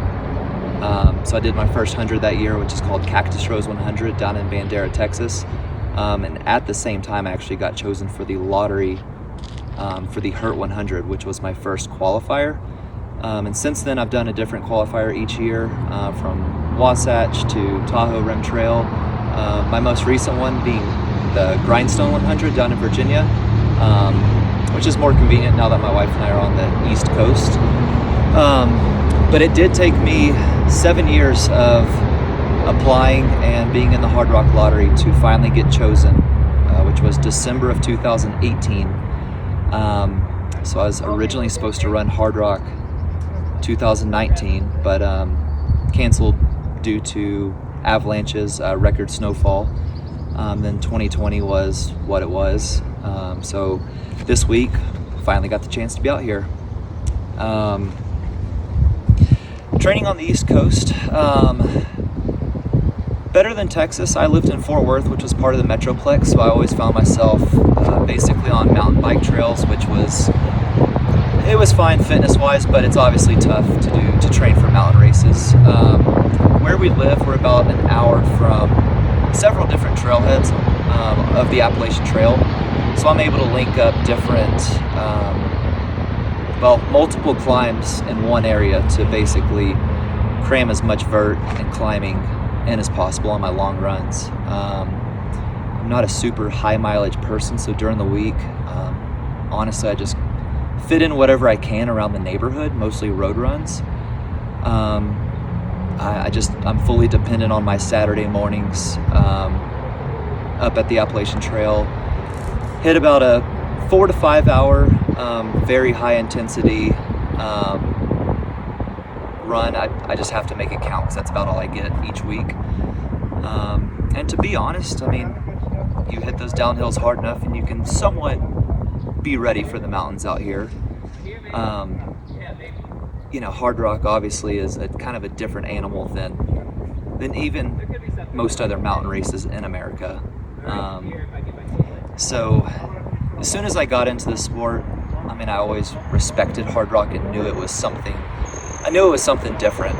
So I did my first 100 that year, which is called Cactus Rose 100 down in Bandera, Texas. And at the same time, I actually got chosen for the lottery for the Hurt 100, which was my first qualifier. And since then, I've done a different qualifier each year, from Wasatch to Tahoe Rim Trail. My most recent one being the Grindstone 100 down in Virginia, which is more convenient now that my wife and I are on the East Coast. But it did take me 7 years of applying and being in the Hardrock lottery to finally get chosen, which was December of 2018. So I was originally supposed to run Hardrock 2019, but canceled due to avalanches, record snowfall. Then 2020 was what it was. So this week, finally got the chance to be out here. Training on the East Coast, better than Texas. I lived in Fort Worth, which was part of the Metroplex, so I always found myself basically on mountain bike trails, which was fine fitness-wise, but it's obviously tough to train for mountain races. Where we live, we're about an hour from several different trailheads of the Appalachian Trail, so I'm able to link up different multiple climbs in one area to basically cram as much vert and climbing in as possible on my long runs. I'm not a super high mileage person, so during the week, honestly, I just fit in whatever I can around the neighborhood, mostly road runs. I'm fully dependent on my Saturday mornings up at the Appalachian Trail. Hit about a 4 to 5 hour, very high intensity run. I just have to make it count because that's about all I get each week. And to be honest, I mean, you hit those downhills hard enough and you can somewhat be ready for the mountains out here. Hardrock obviously is a kind of a different animal than even most other mountain races in America. So as soon as I got into the sport, I mean, I always respected Hardrock and knew it was something different.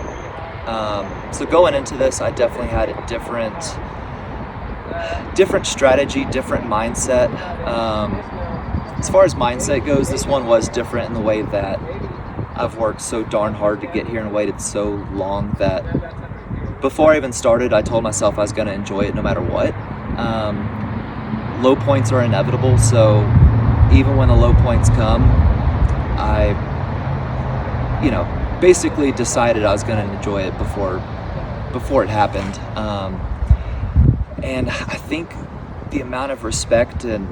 So going into this, I definitely had a different strategy, different mindset. As far as mindset goes, this one was different in the way that I've worked so darn hard to get here and waited so long that before I even started, I told myself I was going to enjoy it no matter what. Low points are inevitable, so even when the low points come, I basically decided I was going to enjoy it before it happened. And I think the amount of respect and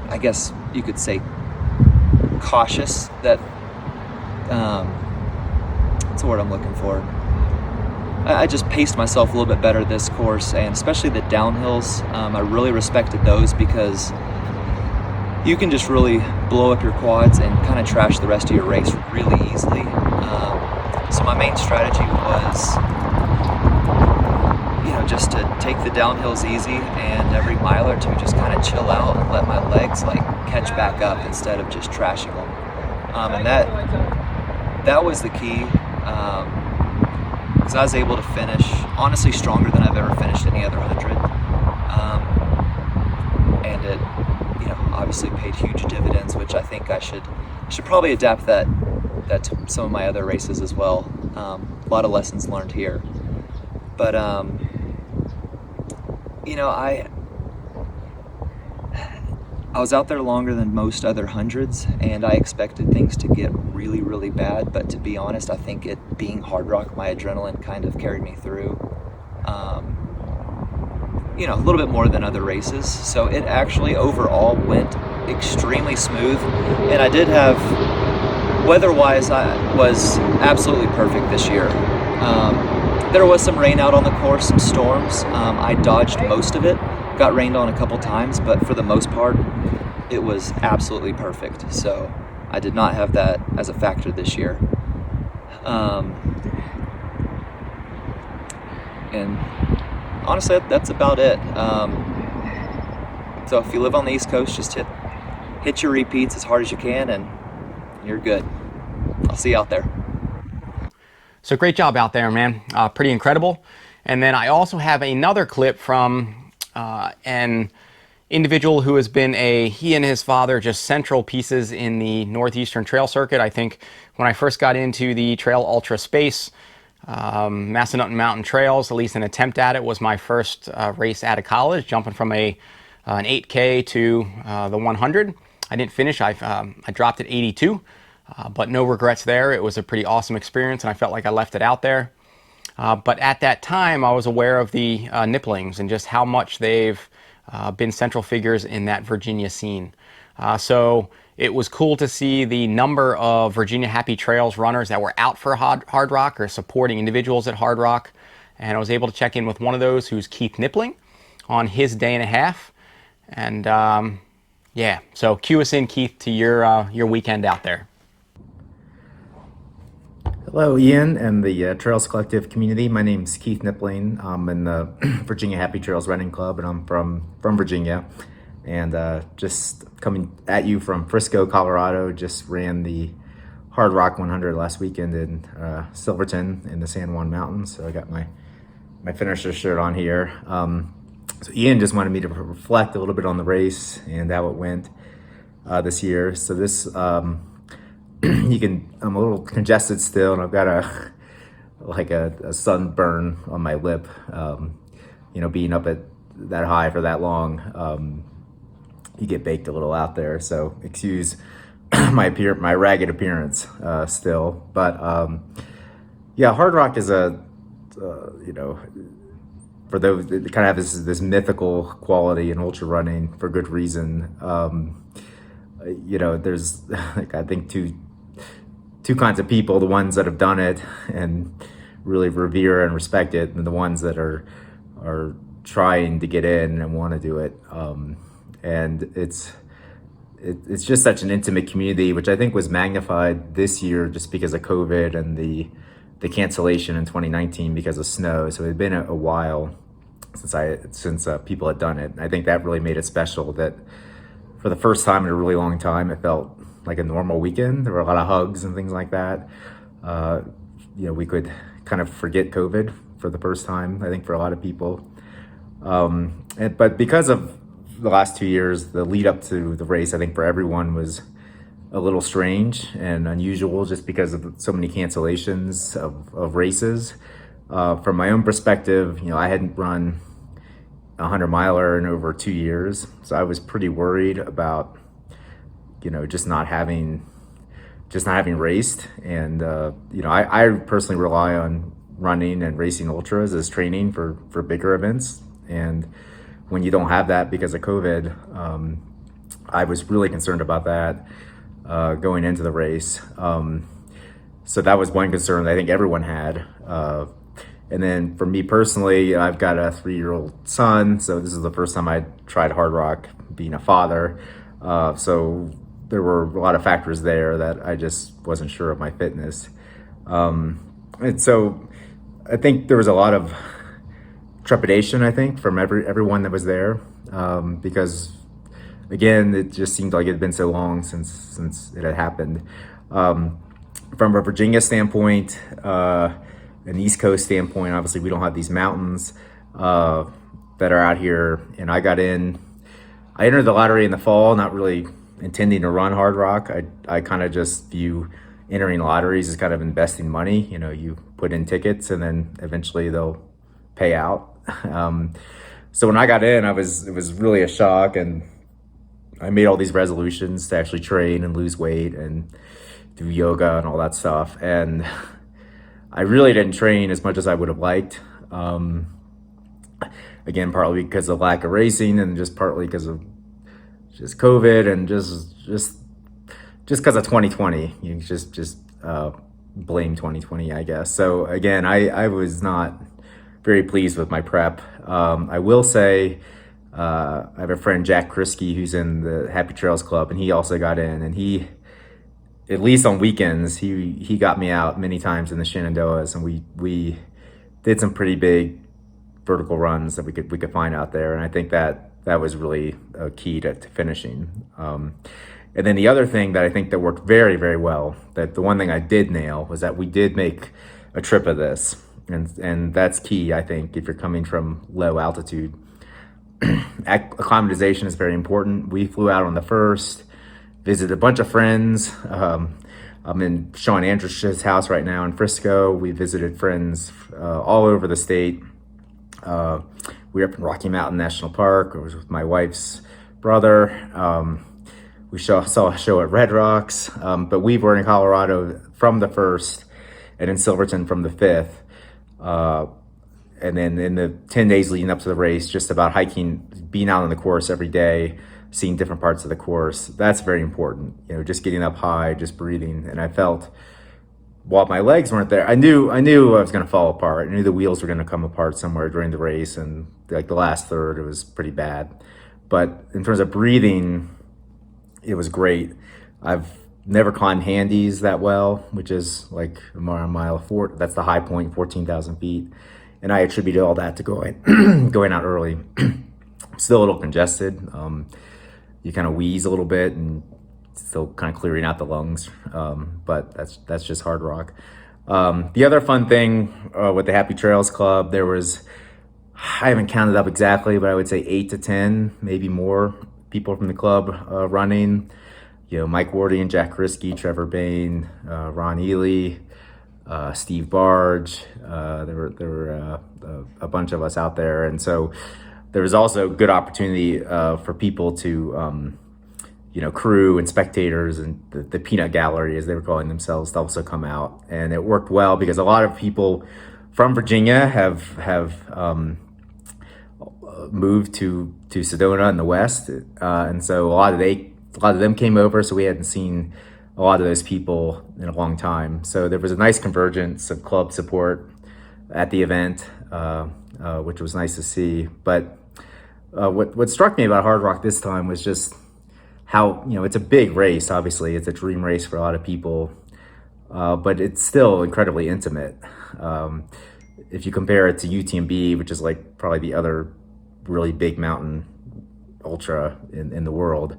I guess you could say cautious that that's the word I'm looking for. I just paced myself a little bit better this course, and especially the downhills. I really respected those because you can just really blow up your quads and kind of trash the rest of your race really easily. So my main strategy was, just to take the downhills easy and every mile or two just kind of chill out and let my legs catch back up instead of just trashing them. And that was the key, because I was able to finish honestly stronger than I've ever finished any other 100. And it obviously paid huge dividends, which I think I should probably adapt that to some of my other races as well. A lot of lessons learned here. But I was out there longer than most other hundreds, and I expected things to get really, really bad. But to be honest, I think it being Hardrock, my adrenaline kind of carried me through, a little bit more than other races. So it actually overall went extremely smooth, and I did have, weather-wise, I was absolutely perfect this year. There was some rain out on the course, some storms. I dodged most of it. Got rained on a couple times, but for the most part, it was absolutely perfect. So I did not have that as a factor this year. And honestly, that's about it. So if you live on the East Coast, just hit your repeats as hard as you can, and you're good. I'll see you out there. So great job out there, man. Pretty incredible. And then I also have another clip from an individual who has been he and his father just central pieces in the Northeastern Trail Circuit. I think when I first got into the trail ultra space, Massanutten Mountain Trails, at least an attempt at it, was my first race out of college, jumping from an 8K to the 100. I didn't finish. I dropped at 82, but no regrets there. It was a pretty awesome experience, and I felt like I left it out there. But at that time, I was aware of the Kniplings and just how much they've been central figures in that Virginia scene. So it was cool to see the number of Virginia Happy Trails runners that were out for Hardrock or supporting individuals at Hardrock. And I was able to check in with one of those, who's Keith Knipling, on his day and a half. And yeah, so cue us in, Keith, to your weekend out there. Hello, Ian and the Trails Collective community. My name's Keith Knipling. I'm in the Virginia Happy Trails Running Club, and I'm from Virginia. And just coming at you from Frisco, Colorado. Just ran the Hardrock 100 last weekend in Silverton in the San Juan Mountains. So I got my finisher shirt on here. So Ian just wanted me to reflect a little bit on the race and how it went this year. So this, I'm a little congested still, and I've got like a sunburn on my lip. Being up at that high for that long, you get baked a little out there. So excuse my ragged appearance still. But Hardrock is for those that kind of have this mythical quality in ultra running for good reason. There's I think two kinds of people: the ones that have done it and really revere and respect it, and the ones that are trying to get in and want to do it. And it's just such an intimate community, which I think was magnified this year just because of COVID and the cancellation in 2019 because of snow. So it had been a while since people had done it. I think that really made it special, that for the first time in a really long time, it felt like a normal weekend. There were a lot of hugs and things like that. We could kind of forget COVID for the first time, I think, for a lot of people. But because of the last 2 years, the lead up to the race, I think for everyone was a little strange and unusual just because of so many cancellations of races. From my own perspective, I hadn't run a 100-miler in over 2 years. So I was pretty worried about, just not having raced. And, I personally rely on running and racing ultras as training for bigger events. And when you don't have that because of COVID, I was really concerned about that going into the race. So that was one concern that I think everyone had. And then for me personally, I've got a 3-year-old son. So this is the first time I tried Hardrock being a father. So there were a lot of factors there that I just wasn't sure of my fitness. And so I think there was a lot of trepidation, I think, from everyone that was there, because again, it just seemed like it had been so long since it had happened. From a Virginia standpoint, an East Coast standpoint, obviously we don't have these mountains that are out here. And I entered the lottery in the fall, not really intending to run Hardrock. I kind of just view entering lotteries as kind of investing money. You put in tickets and then eventually they'll pay out. So when I got in, it was really a shock, and I made all these resolutions to actually train and lose weight and do yoga and all that stuff. And I really didn't train as much as I would have liked. Again, partly because of lack of racing, and just partly because of just COVID, and just because of 2020. You just blame 2020, I guess. So again, I was not very pleased with my prep. I will say, I have a friend, Jack Krisky, who's in the Happy Trails Club, and he also got in, and he, at least on weekends, he got me out many times in the Shenandoahs, and we did some pretty big vertical runs that we could find out there. And I think that was really a key to finishing. And then the other thing that I think that worked very, very well, that the one thing I did nail, was that we did make a trip of this. And that's key, I think, if you're coming from low altitude. Acclimatization is very important. We flew out on the 1st, visited a bunch of friends. I'm in Sean Andrish's house right now in Frisco. We visited friends all over the state. We were up in Rocky Mountain National Park. I was with my wife's brother. We saw a show at Red Rocks. But we were in Colorado from the 1st and in Silverton from the 5th. And then in the 10 days leading up to the race, just about hiking, being out on the course every day, seeing different parts of the course. That's very important. Just getting up high, just breathing. And I felt, while my legs weren't there, I knew I was going to fall apart. I knew the wheels were going to come apart somewhere during the race. And like the last third, it was pretty bad. But in terms of breathing, it was great. I've never climbed handies that well, which is like a mile 4. That's the high point, 14,000 feet. And I attributed all that to going out early. Still a little congested. You kind of wheeze a little bit and still kind of clearing out the lungs. But that's just Hardrock. The other fun thing with the Happy Trails Club, there was, I haven't counted up exactly, but I would say 8 to 10, maybe more people from the club running. Mike Wardy and Jack Risky, Trevor Bain, Ron Ely, Steve Barge. There were a bunch of us out there, and so there was also good opportunity for people to, crew and spectators and the peanut gallery, as they were calling themselves, to also come out. And it worked well because a lot of people from Virginia have moved to Sedona in the West, and so a lot of them came over. So we hadn't seen a lot of those people in a long time. So there was a nice convergence of club support at the event, which was nice to see. But what struck me about Hardrock this time was just how, it's a big race. Obviously, it's a dream race for a lot of people, but it's still incredibly intimate. If you compare it to UTMB, which is like probably the other really big mountain ultra in the world,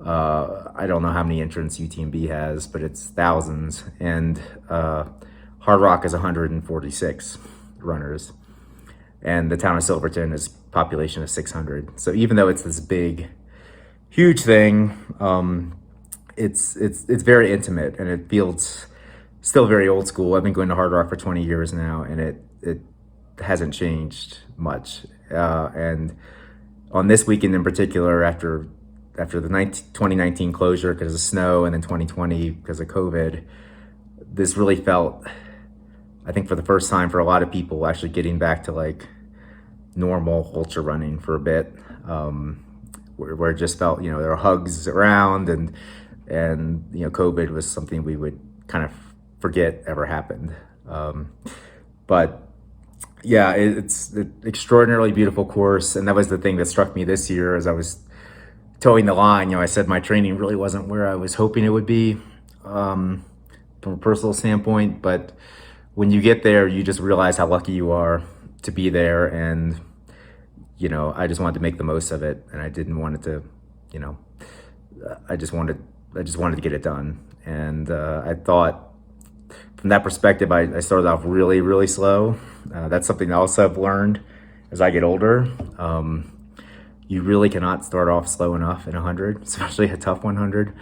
I don't know how many entrants UTMB has, but it's thousands, and Hardrock is 146 runners, and the town of Silverton is population of 600. So even though it's this big, huge thing, it's very intimate, and it feels still very old school. I've been going to Hardrock for 20 years now, and it hasn't changed much. And on this weekend in particular, after the 2019 closure because of snow, and then 2020 because of COVID, this really felt, I think, for the first time for a lot of people, actually getting back to like normal ultra running for a bit, where it just felt, there were hugs around, and COVID was something we would kind of forget ever happened. But yeah, it's an extraordinarily beautiful course, and that was the thing that struck me this year as I was towing the line. I said my training really wasn't where I was hoping it would be, from a personal standpoint, but when you get there, you just realize how lucky you are to be there, and I just wanted to make the most of it, and I didn't want it to, I just wanted to get it done. And I thought from that perspective, I started off really, really slow. That's something else I've learned as I get older. You really cannot start off slow enough in 100, especially a tough 100.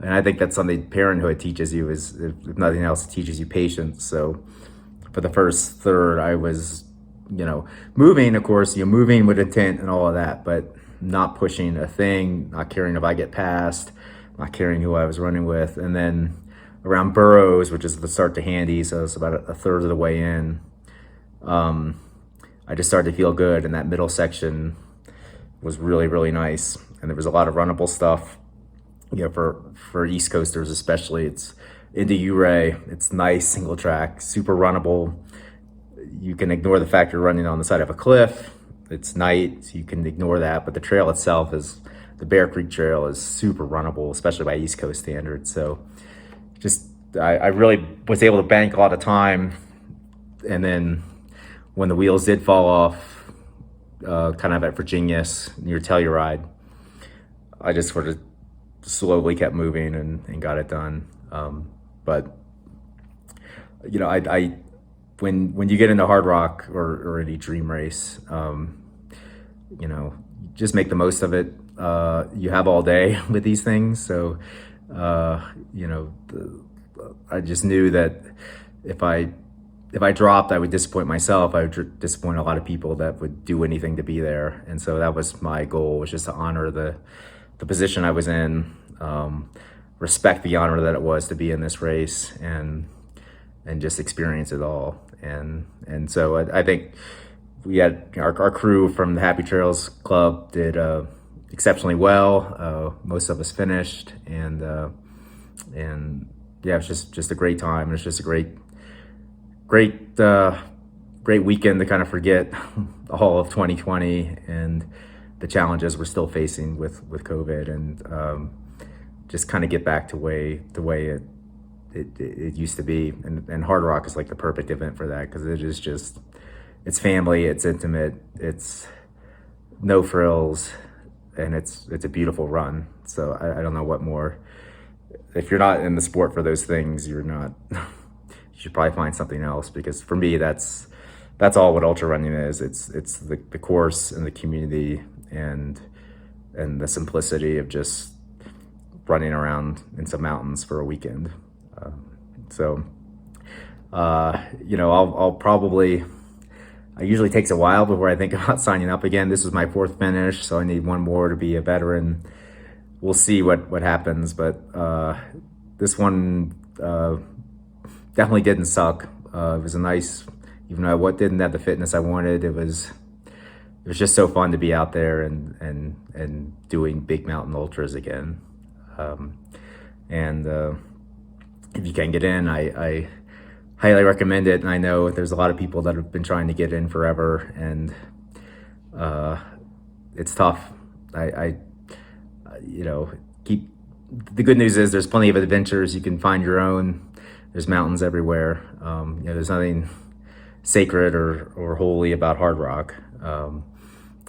And I think that's something parenthood teaches you, is, if nothing else, it teaches you patience. So for the first third, I was, moving, of course, moving with intent and all of that, but not pushing a thing, not caring if I get past, not caring who I was running with. And then around Burroughs, which is the start to Handy, so it's about a third of the way in, I just started to feel good, and that middle section was really, really nice. And there was a lot of runnable stuff, for East Coasters especially. It's into Ouray. It's nice, single track, super runnable. You can ignore the fact you're running on the side of a cliff. It's night, so you can ignore that. But the trail itself the Bear Creek Trail is super runnable, especially by East Coast standards. So I really was able to bank a lot of time. And then when the wheels did fall off, kind of at Virginia near Telluride, I just sort of slowly kept moving and got it done. But I when you get into Hardrock or any dream race, just make the most of it. You have all day with these things, so I just knew that if I dropped, I would disappoint myself. I would disappoint a lot of people that would do anything to be there. And so that was my goal, was just to honor the position I was in, respect the honor that it was to be in this race, and just experience it all. And so I think we had our crew from the Happy Trails Club did exceptionally well. Most of us finished, and yeah, it was just a great time. It was just a great weekend to kind of forget all of 2020 and the challenges we're still facing with COVID, and just kind of get back to the way it used to be. And Hardrock is like the perfect event for that, because it is just, it's family, it's intimate, it's no frills, and it's a beautiful run. So I don't know what more. If you're not in the sport for those things, you're not. You should probably find something else, because for me, that's all what ultra running is. It's the course and the community and the simplicity of just running around in some mountains for a weekend. So I'll probably, it usually takes a while before I think about signing up again. This was my 4th finish, so I need one more to be a veteran. We'll see what happens, but this one definitely didn't suck. It was a nice, even though I didn't have the fitness I wanted, it was just so fun to be out there and doing big mountain ultras again. If you can get in, I highly recommend it. And I know there's a lot of people that have been trying to get in forever, and it's tough. The good news is there's plenty of adventures. You can find your own. There's mountains everywhere. There's nothing sacred or holy about hard rock.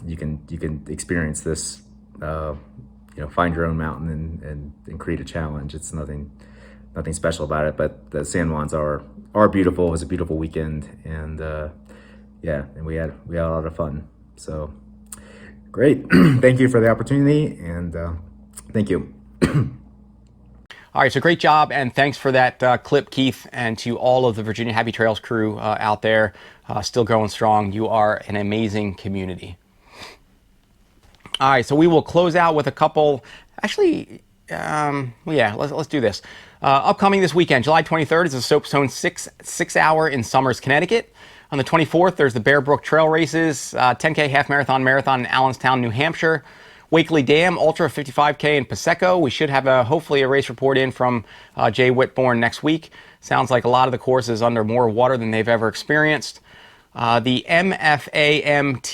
You can experience this. Find your own mountain and create a challenge. It's nothing special about it. But the San Juans are beautiful. It was a beautiful weekend, and and we had a lot of fun. So great. Thank you for the opportunity, and thank you. All right, so great job, and thanks for that clip, Keith, and to all of the Virginia Happy Trails crew out there, still going strong. You are an amazing community. All right, so we will close out with a couple, actually, let's do this. Upcoming this weekend, July 23rd is the Soapstone 6-hour in Somers, Connecticut. On the 24th, there's the Bear Brook Trail Races, 10K half marathon in Allenstown, New Hampshire. Wakely Dam Ultra 55K in Paseko. We should have hopefully a race report in from Jay Whitbourne next week. Sounds like a lot of the course is under more water than they've ever experienced. The MFAMTL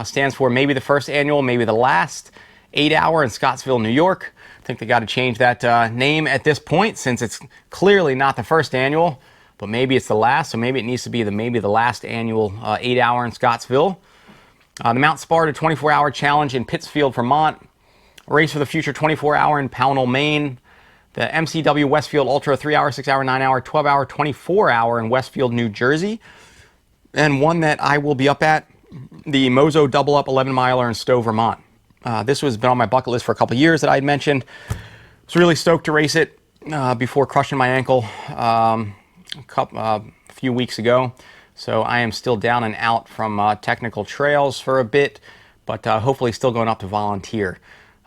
stands for maybe the first annual, maybe the last 8-hour in Scottsville, New York. I think they got to change that name at this point, since it's clearly not the first annual, but maybe it's the last, so maybe it needs to be the last annual 8-hour in Scottsville. The Mount Sparta 24-hour challenge in Pittsfield, Vermont. Race for the Future 24-hour in Pownell, Maine. The MCW Westfield Ultra 3-hour, 6-hour, 9-hour, 12-hour, 24-hour in Westfield, New Jersey. And one that I will be up at, the Mozo Double Up 11-miler in Stowe, Vermont. This has been on my bucket list for a couple of years that I had mentioned. I was really stoked to race it before crushing my ankle a few weeks ago. So I am still down and out from technical trails for a bit, but hopefully still going up to volunteer.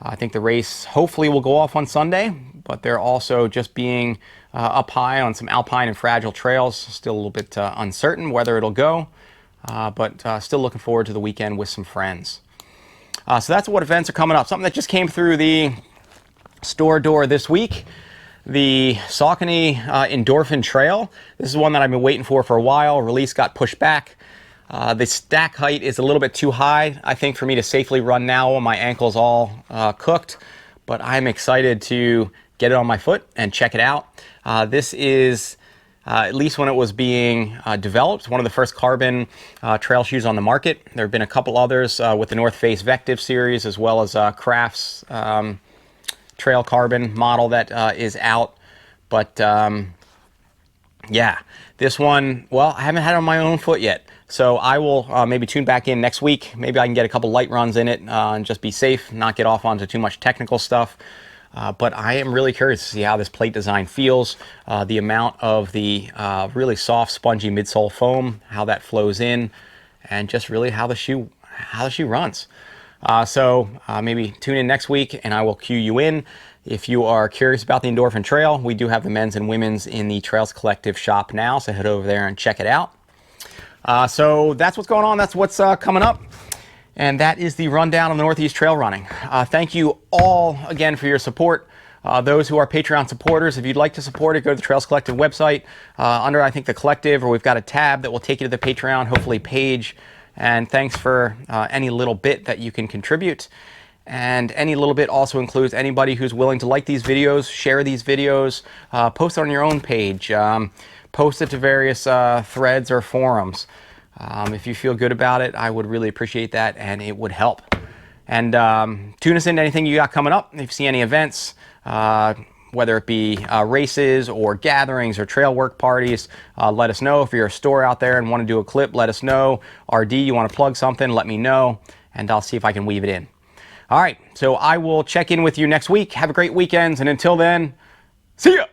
I think the race hopefully will go off on Sunday, but they're also just being up high on some alpine and fragile trails. Still a little bit uncertain whether it'll go, but still looking forward to the weekend with some friends. So that's what events are coming up. Something that just came through the store door this week. The Saucony Endorphin Trail. This is one that I've been waiting for a while. Release got pushed back. The stack height is a little bit too high, I think, for me to safely run now when my ankle's all cooked. But I'm excited to get it on my foot and check it out. This is, at least when it was being developed, one of the first carbon trail shoes on the market. There have been a couple others with the North Face Vective series, as well as Craft's Trail Carbon model that is out. But this one, well, I haven't had it on my own foot yet, so I will maybe tune back in next week. Maybe I can get a couple light runs in it and just be safe, not get off onto too much technical stuff. But I am really curious to see how this plate design feels, the amount of the really soft, spongy midsole foam, how that flows in, and just really how the shoe runs. So maybe tune in next week and I will cue you in. If you are curious about the Endorphin Trail, we do have the men's and women's in the Trails Collective shop now, so head over there and check it out. So that's what's going on. That's what's coming up. And that is the rundown of the Northeast Trail Running. Thank you all again for your support. Those who are Patreon supporters, if you'd like to support it, go to the Trails Collective website under, I think, the Collective, or we've got a tab that will take you to the Patreon, hopefully, page. And thanks for any little bit that you can contribute. And any little bit also includes anybody who's willing to like these videos, share these videos, post it on your own page, post it to various threads or forums. If you feel good about it, I would really appreciate that, and it would help. And tune us into anything you got coming up. If you see any events, whether it be races or gatherings or trail work parties, let us know. If you're a store out there and want to do a clip, let us know. RD, you want to plug something, let me know, and I'll see if I can weave it in. All right, so I will check in with you next week. Have a great weekend, and until then, see ya!